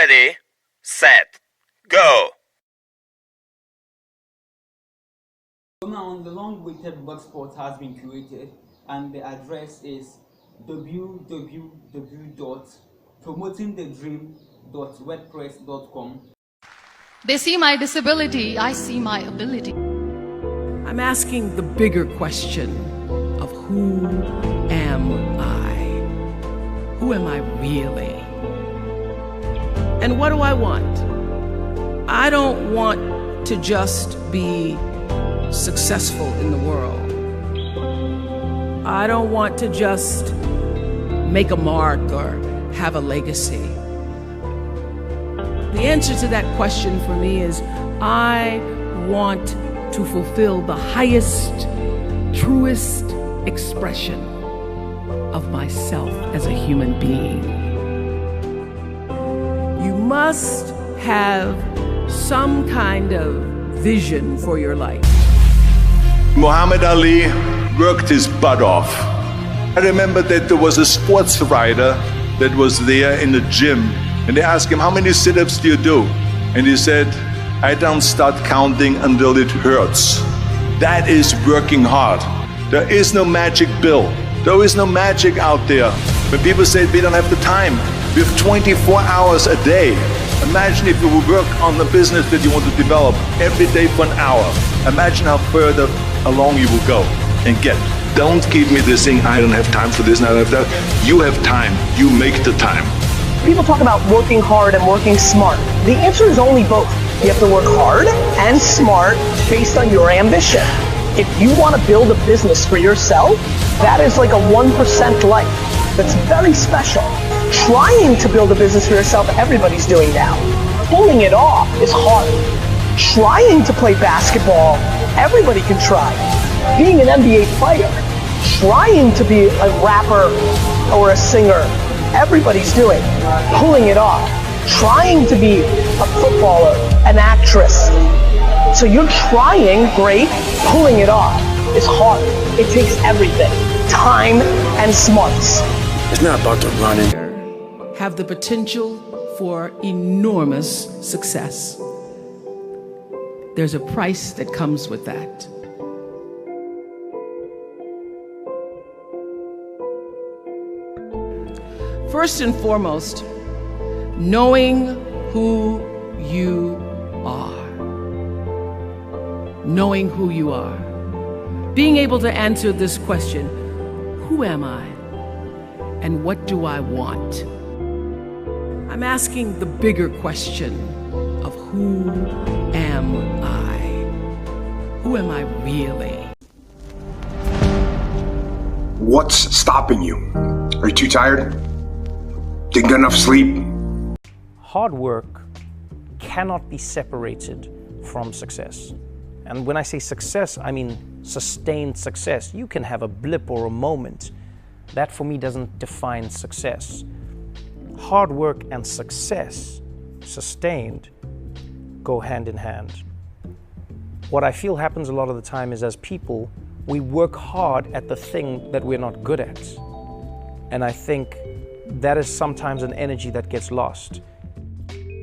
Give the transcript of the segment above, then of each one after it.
Ready, set, go! So now the long-awaited blogspot has been created, and the address is www.promotingthedream.wordpress.com. They see my disability, I see my ability. I'm asking the bigger question of who am I? Who am I really? And what do I want? I don't want to just be successful in the world. I don't want to just make a mark or have a legacy. The answer to that question for me is I want to fulfill the highest, truest expression of myself as a human being. You must have some kind of vision for your life. Muhammad Ali worked his butt off. I remember that there was a sports writer that was there in the gym, and they asked him, how many sit-ups do you do? And he said, I don't start counting until it hurts. That is working hard. There is no magic pill. There is no magic out there. When people say we don't have the time, we have 24 hours a day. Imagine if you would work on the business that you want to develop every day for an hour. Imagine how further along you will go and get. Don't give me this thing, I don't have time for this and I don't have that. You have time, you make the time. People talk about working hard and working smart. The answer is only both. You have to work hard and smart based on your ambition. If you want to build a business for yourself, that is like a 1% life. That's very special. Trying to build a business for yourself, everybody's doing now. Pulling it off is hard. Trying to play basketball, everybody can try. Being an NBA player, trying to be a rapper or a singer, everybody's doing. Pulling it off. Trying to be a footballer, an actress. So you're trying, great. Pulling it off is hard. It takes everything. Time and smarts. It's not about the running. Have the potential for enormous success. There's a price that comes with that. First and foremost, knowing who you are. Knowing who you are. Being able to answer this question, who am I? And what do I want? I'm asking the bigger question of who am I? Who am I really? What's stopping you? Are you too tired? Didn't get enough sleep? Hard work cannot be separated from success. And when I say success, I mean sustained success. You can have a blip or a moment. That for me doesn't define success. Hard work and success, sustained, go hand in hand. What I feel happens a lot of the time is as people, we work hard at the thing that we're not good at. And I think that is sometimes an energy that gets lost.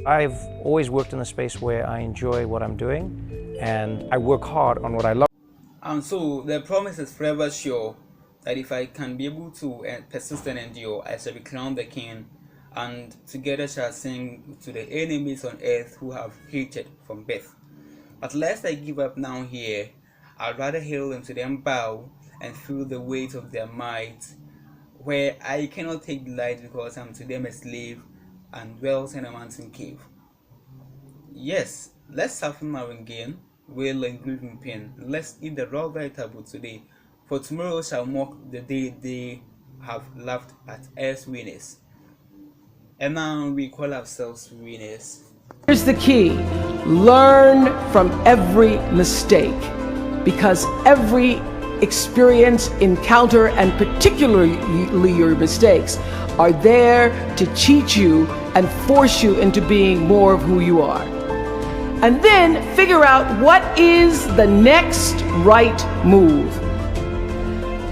I've always worked in a space where I enjoy what I'm doing and I work hard on what I love. And so the promise is forever sure that if I can be able to persist and endure, I shall be crowned the king, and together shall sing to the enemies on earth who have hated from birth. But lest I give up now here, I'd rather hail them to them bow and feel the weight of their might, where I cannot take delight because I'm to them a slave and dwells in a mountain cave. Yes, let's soften our gain, wail and grieve in pain. Let's eat the raw vegetable today, for tomorrow shall mock the day they have laughed at us winners. And now we call ourselves winners. Here's the key. Learn from every mistake, because every experience, encounter, and particularly your mistakes are there to teach you and force you into being more of who you are. And then figure out what is the next right move.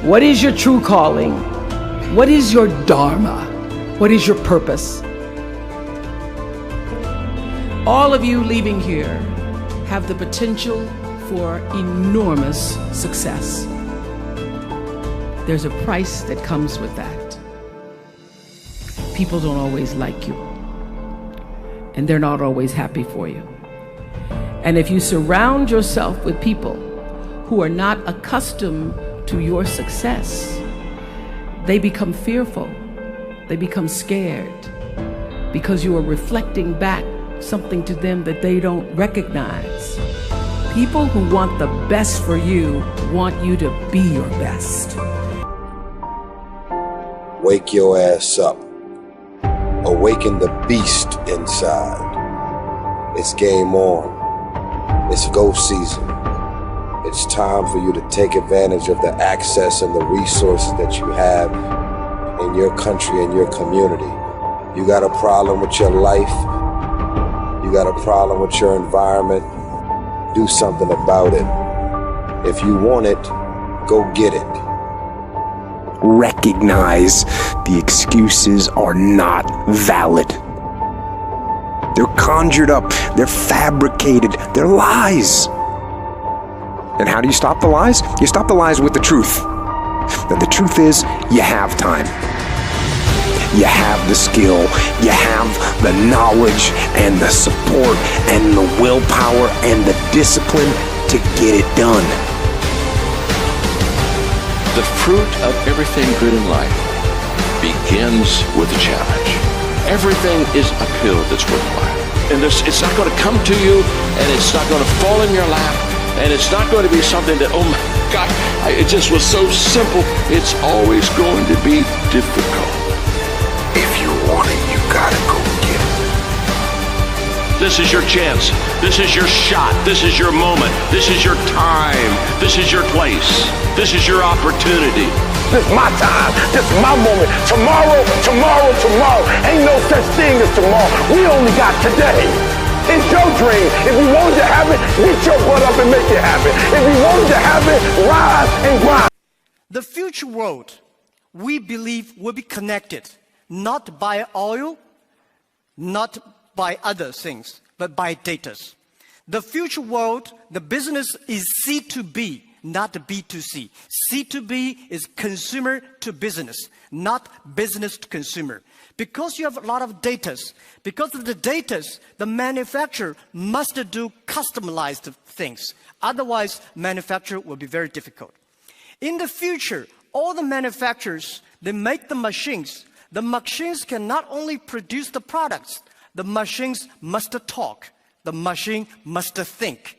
What is your true calling? What is your dharma? What is your purpose? All of you leaving here have the potential for enormous success. There's a price that comes with that. People don't always like you, and they're not always happy for you. And if you surround yourself with people who are not accustomed to your success, they become fearful, they become scared, because you are reflecting back something to them that they don't recognize. People who want the best for you want you to be your best. Wake your ass up. Awaken the beast inside. It's game on. It's go season. It's time for you to take advantage of the access and the resources that you have in your country and your community. You got a problem with your life. You got a problem with your environment. Do something about it. If you want it, go get it. Recognize the excuses are not valid. They're conjured up, they're fabricated, they're lies. And how do you stop the lies? You stop the lies with the truth. And the truth is, you have time. You have the skill, you have the knowledge and the support and the willpower and the discipline to get it done. The fruit of everything good in life begins with a challenge. Everything is uphill that's worthwhile. And it's not going to come to you, and it's not going to fall in your lap, and it's not going to be something that, oh my God, it just was so simple. It's always going to be difficult. If you want it, you gotta go get it. This is your chance. This is your shot. This is your moment. This is your time. This is your place. This is your opportunity. This is my time. This is my moment. Tomorrow, tomorrow, tomorrow. Ain't no such thing as tomorrow. We only got today. It's your dream. If you wanted to have it, get your butt up and make it happen. If you wanted to have it, rise and grind. The future world, we believe, will be connected, not by oil, not by other things, but by data. The future world, the business is C2B, not B2C. C2B is consumer to business, not business to consumer. Because you have a lot of data, because of the data, the manufacturer must do customized things. Otherwise, manufacture will be very difficult. In the future, all the manufacturers, they make the machines. The machines can not only produce the products, the machines must talk. The machine must think.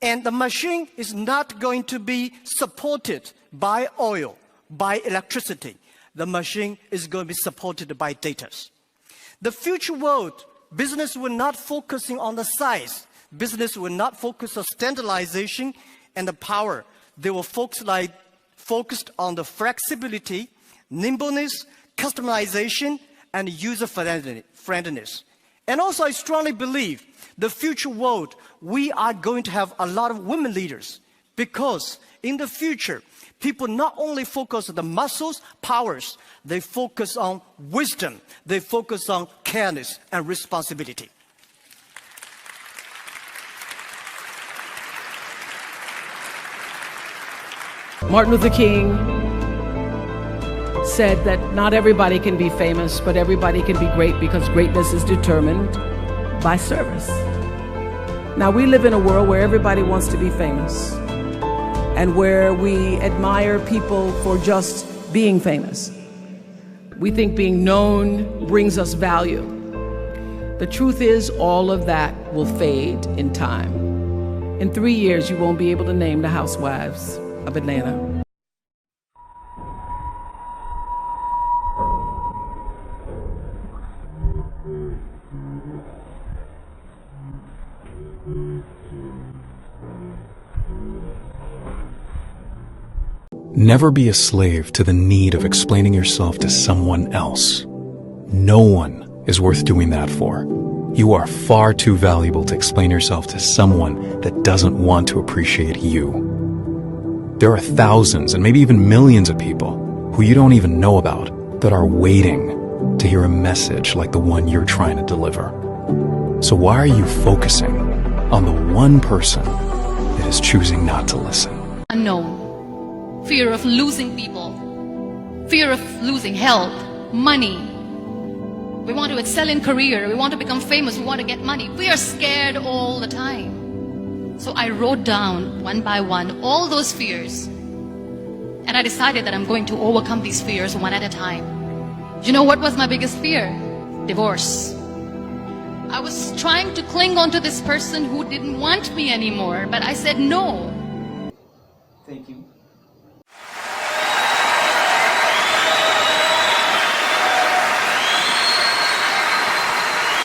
And the machine is not going to be supported by oil, by electricity. The machine is going to be supported by data. The future world, business will not focusing on the size. Business will not focus on standardization and the power. They will focused on the flexibility, nimbleness, customization, and user friendliness. And also, I strongly believe the future world, we are going to have a lot of women leaders, because in the future, people not only focus on the muscles, powers, they focus on wisdom, they focus on careness and responsibility. Martin Luther King said that not everybody can be famous, but everybody can be great, because greatness is determined by service. Now, we live in a world where everybody wants to be famous, and where we admire people for just being famous. We think being known brings us value. The truth is, all of that will fade in time. In 3 years, you won't be able to name the housewives of Atlanta. Never be a slave to the need of explaining yourself to someone else. No one is worth doing that for. You are far too valuable to explain yourself to someone that doesn't want to appreciate you. There are thousands and maybe even millions of people who you don't even know about that are waiting to hear a message like the one you're trying to deliver. So why are you focusing on the one person that is choosing not to listen? Unknown. Fear of losing people. Fear of losing health, money. We want to excel in career. We want to become famous. We want to get money. We are scared all the time. So I wrote down one by one all those fears. And I decided that I'm going to overcome these fears one at a time. You know what was my biggest fear? Divorce. I was trying to cling on to this person who didn't want me anymore, but I said no. Thank you.